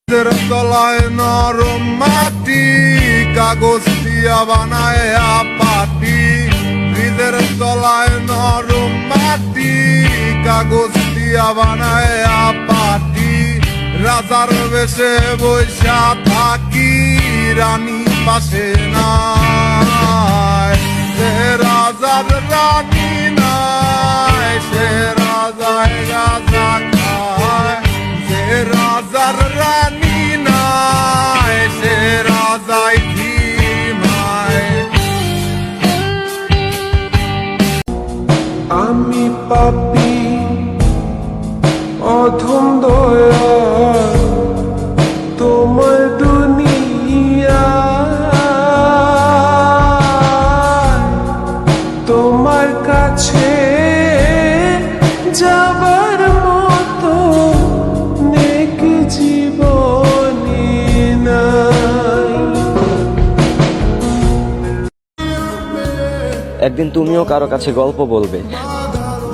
তলায় নরম মাটি, কাগজ দিয়া বানায় পাটি। ব্রিজের তলায় নরম মাটি, কাগজ দিয়া বানায় পাটি। রাজার বেশে বৈশা থাকি, রানী পাশে নাই। সে রাজার রানী নাই, সে রাজায় রাজা খায়। সে রাজার রানী নাই, সে রাজায় ধিমায়। আমি পাপী অধম দয়া, তোমার দুনিয়া তোমার কাছে যাবার মতো নেক জীবনী নাই। একদিন তুমিও কারো কাছে গল্প বলবে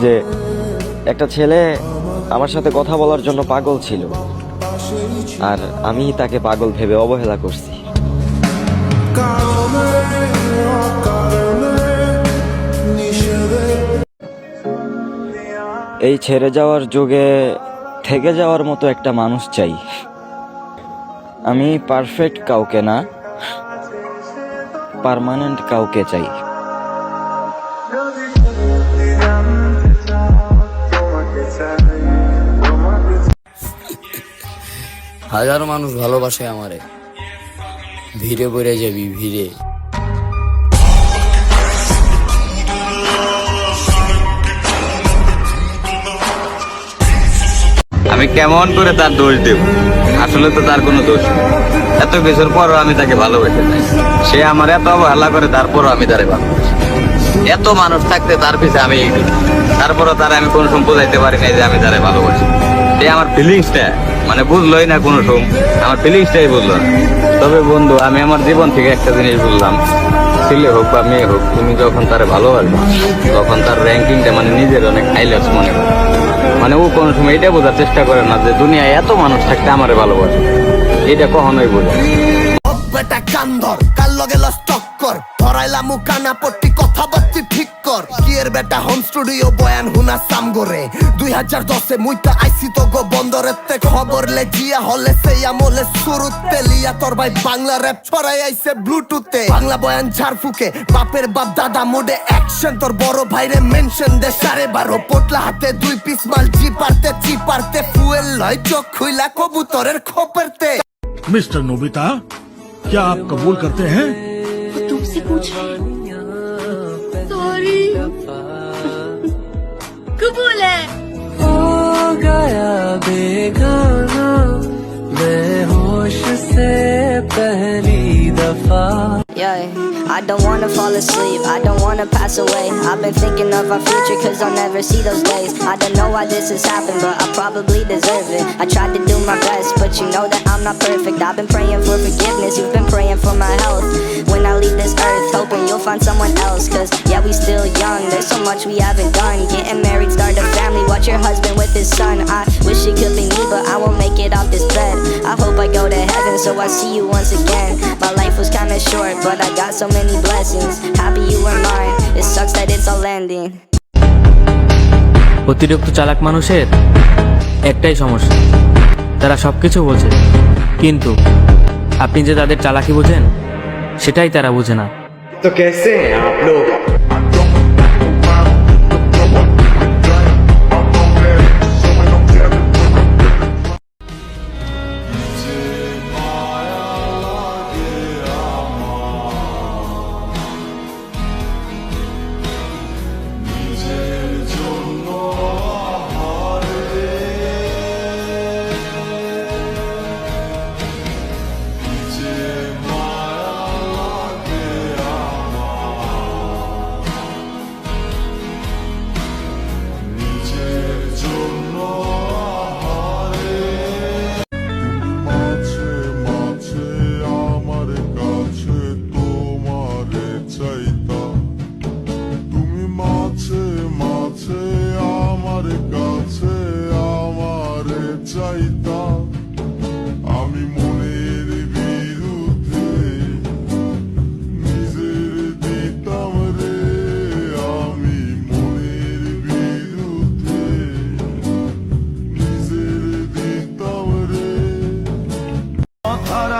যে একটা ছেলে আমার সাথে কথা বলার জন্য পাগল ছিল, আর আমি তাকে পাগল ভেবে অবহেলা করছি। এই ছেড়ে যাওয়ার যুগে থেকে যাওয়ার মতো একটা মানুষ চাই। আমি পারফেক্ট কাউকে না, পার্মানেন্ট কাউকে চাই। হাজারো মানুষ ভালোবাসে আমারে, ভিড়ে পড়ে যাবি ভিড়ে। আমি কেমন করে তার দোষ দেব? আসলে তো তার কোনো দোষ নেই। এত কিছুর পরও আমি তাকে ভালোবেসে যাই। সে আমার এত অবহেলা করে, তারপরও আমি তারে ভালোবাসি। এত মানুষ থাকতে তার পিছে আমি তারপরও তারা আমি কোনো সময় বোঝাইতে পারি নাই যে আমি তারে ভালোবাসি। সে আমার ফিলিংসটা মানে বুঝলোই না, কোনো সময় আমার ফিলিংসটাই বুঝলো না। তবে বন্ধু, আমি আমার জীবন থেকে একটা জিনিস বুঝলাম, ছেলে হোক বা মেয়ে হোক, তুমি যখন তারে ভালোবাসবে তখন তার র্যাঙ্কিংটা মানে নিজের অনেক হাইলাইটস মনে করে। মানে ও কোনো সময় এটা বোঝার চেষ্টা করে না যে দুনিয়ায় এত মানুষ থাকতে আমারে ভালোবাসে, এটা কখনোই বোঝে। বেটা কান ধর, কাল লগে লস টক্কর, ধরাইলাম কানা পট্টি, কথাবার্তি ঠিক কর। কিয়ের বেটা হোম স্টুডিও বয়ান হুনা সামগরে 2010 মুইতা আইসি তো গো বন্দরেতে খবর লে জিয়া হলে সেই আমলে শুরুতে লিয়া তোর ভাই বাংলা র্যাপ ছড়াই আইছে ব্লুটুথে। বাংলা বয়ান ঝাড়ফুকে বাপের বাপ দাদা মোডে অ্যাকশন, তোর বড় ভাইরে মেনশন দে 12.5 পোটলা হাতে 2 পিস মাল চিপারতে ফুয়েল লয় চোখ খুইলা কবুতরের খোপেরতে। मिस्टर नोबिता, क्या आप कबूल करते हैं? वो तुमसे पूछ रहे हैं। सॉरी कबूल है। हो गया बेगाना मैं होश से पहली दफा। Yeah, I don't wanna fall asleep, I don't wanna pass away. I've been thinking of our future cause I'll never see those days. I don't know why this has happened, but I probably deserve it. I tried to do my best, but you know that I'm not perfect. I've been praying for forgiveness, you've been praying for my health. When I leave this earth, hoping you'll find someone else. Cause yeah, we still young, there's so much we haven't done. Getting married, start a family, watch your husband with his son. I wish it could be me, but I won't make it off this bed. I hope I go to heaven, so I see you once again. My life was kinda short, but I got so many blessings. Happy you were mine, it sucks that it's all ending. অতিরিক্ত চালাক মানুষের একটাই সমস্যা, তারা সবকিছু বোঝে, কিন্তু আপনি যে তাদের চালাকি বোঝেন সেটাই তারা বোঝে না। তো कैसे हैं आप लोग?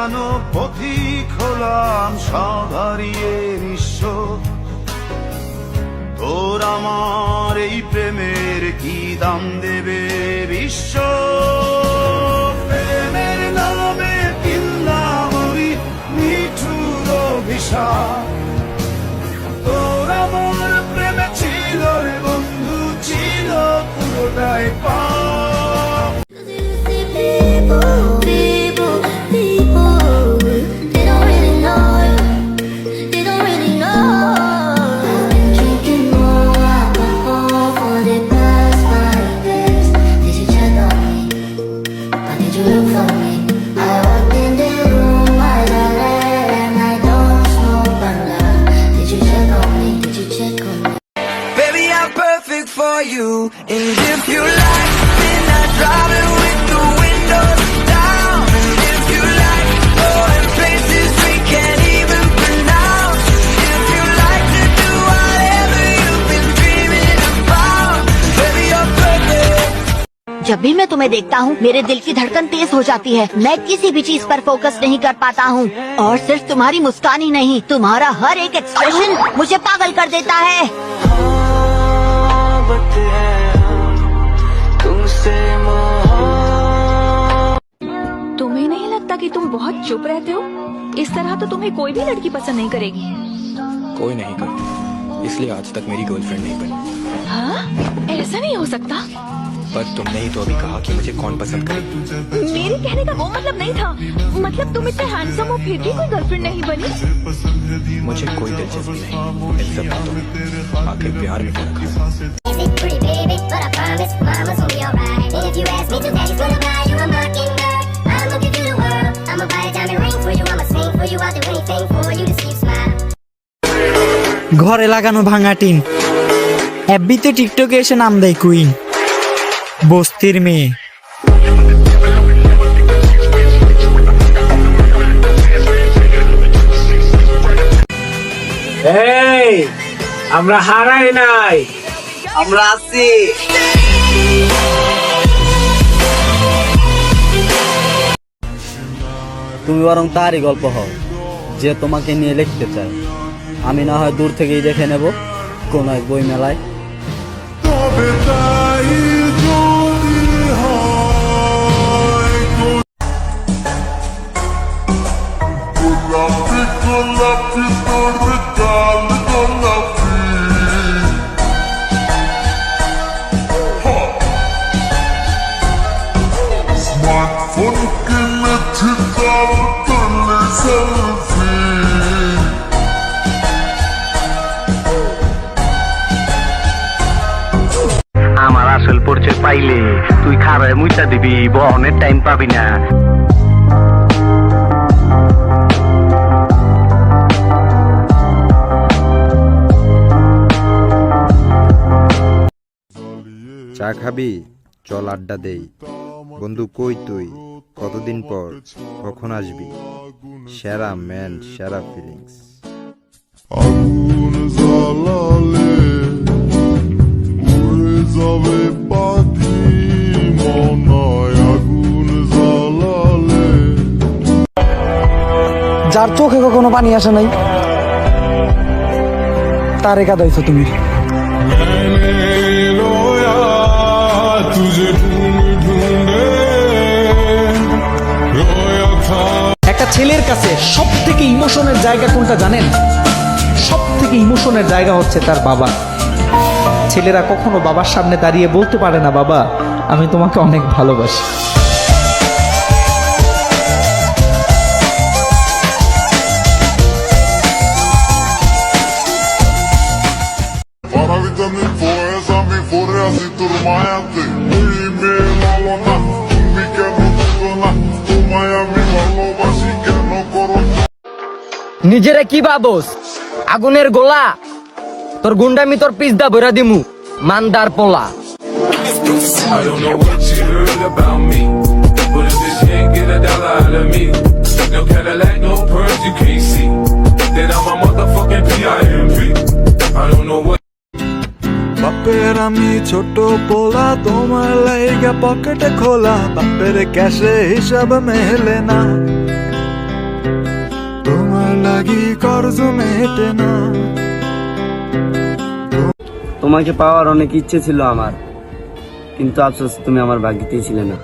হারানো পথিক হলাম সব হারিয়ে নিঃস্ব তোর আমার এই প্রেমের কি দাম দেবে বিশ্ব প্রেমের নামে কিনলাম ওই নিঠুর অভিশাপ তোর আমার প্রেমে ছিল রে বন্ধু ছিল পুরোটাই পাপ Baby, I'm perfect for you. And if you like, then I drive it with the windows down. And if you like, going places we can't even pronounce. If you like to do whatever you've been dreaming about, baby, you're perfect. जब भी मैं तुम्हें देखता हूँ मेरे दिल की धड़कन तेज हो जाती है। मैं किसी भी चीज पर फोकस नहीं कर पाता हूँ और सिर्फ तुम्हारी मुस्कान ही नहीं, तुम्हारा हर एक एक्सप्रेशन मुझे पागल कर देता है। तुम्हें नहीं लगता कि तुम बहुत चुप रहते हो? इस तरह तो तुम्हें कोई भी लड़की पसंद नहीं करेगी। कोई नहीं करती, इसलिए आज तक मेरी गर्लफ्रेंड नहीं बनी। हाँ, ऐसा नहीं हो सकता। पर तुमने ही तो अभी कहा कि मुझे कौन पसंद करे। मेरे कहने का वो मतलब नहीं था। मतलब तुम इतने हैंडसम हो फिर भी कोई गर्लफ्रेंड नहीं बनी? मुझे कोई दिलचस्पी नहीं इन सब बातों में। आखिर प्यार में क्या रखा है? ঘরে লাগানো ভাঙা টিন, এফবিতে টিকটকে এসে নাম দেয় কুইন, বস্তির মেয়ে। এই আমরা হারাই নাই, আমরা আছি। তুমি বরং তারই গল্প হও যে তোমাকে নিয়ে লিখতে চায়। আমি না হয় দূর থেকেই দেখে নেব কোন এক বই মেলায়। তবে তাই যদি হয় গোলাপি গোলাপি তোর গাল গোলাপি স্মার্টফোন কিনেছি তার তুলে সেলফি আমার আসল পরিচয় পাইলে তুই খারায় মুইতা দিবি, বহনের টাইম পাবি না। চা খাবি? চল আড্ডা দেই। বন্ধু কই তুই? কতদিন পর, কখন আসবি? সেরা ম্যান, সেরা ফিলিংস। আগুন জ্বালালে উড়ে যাবে পাখি মনায়, আগুন জ্বালালে। যার চোখে কখনো পানি আসে নাই তারে কাঁদাইছো তুমি। একটা ছেলের কাছে সব থেকে ইমোশনের জায়গা কোনটা জানেন? সব থেকে ইমোশনের জায়গা হচ্ছে তার বাবা। ছেলেরা কখনো বাবার সামনে দাঁড়িয়ে বলতে পারে না, বাবা আমি তোমাকে অনেক ভালোবাসি। আমি পরে আছি তোর মায়াতে, এই মেয়ে ভালো না, তুমি কেন বুঝো না? তোমায় আমি ভালোবাসি, কেন করো? নিজেরা কি ভাবোস আগুনের গোলা? তোর গুন্ডামি তোর পিছদা ভরা দিমু, মানদার পোলা। I don't know what you heard about me, but if this can't get a dollar out of me, no Cadillac, no pearls, you can't see that I'm a motherfucking P.I.M.P. I don't know what. বাপের আমি ছোট পোলা, তোমার লাইগা পকেটে খোলা, বাপের ক্যাশে হিসাব মেলে না। তোমাকে পাওয়ার অনেক ইচ্ছে ছিল আমার, কিন্তু আফসোস তুমি আমার ভাগ্যতেই ছিলে না।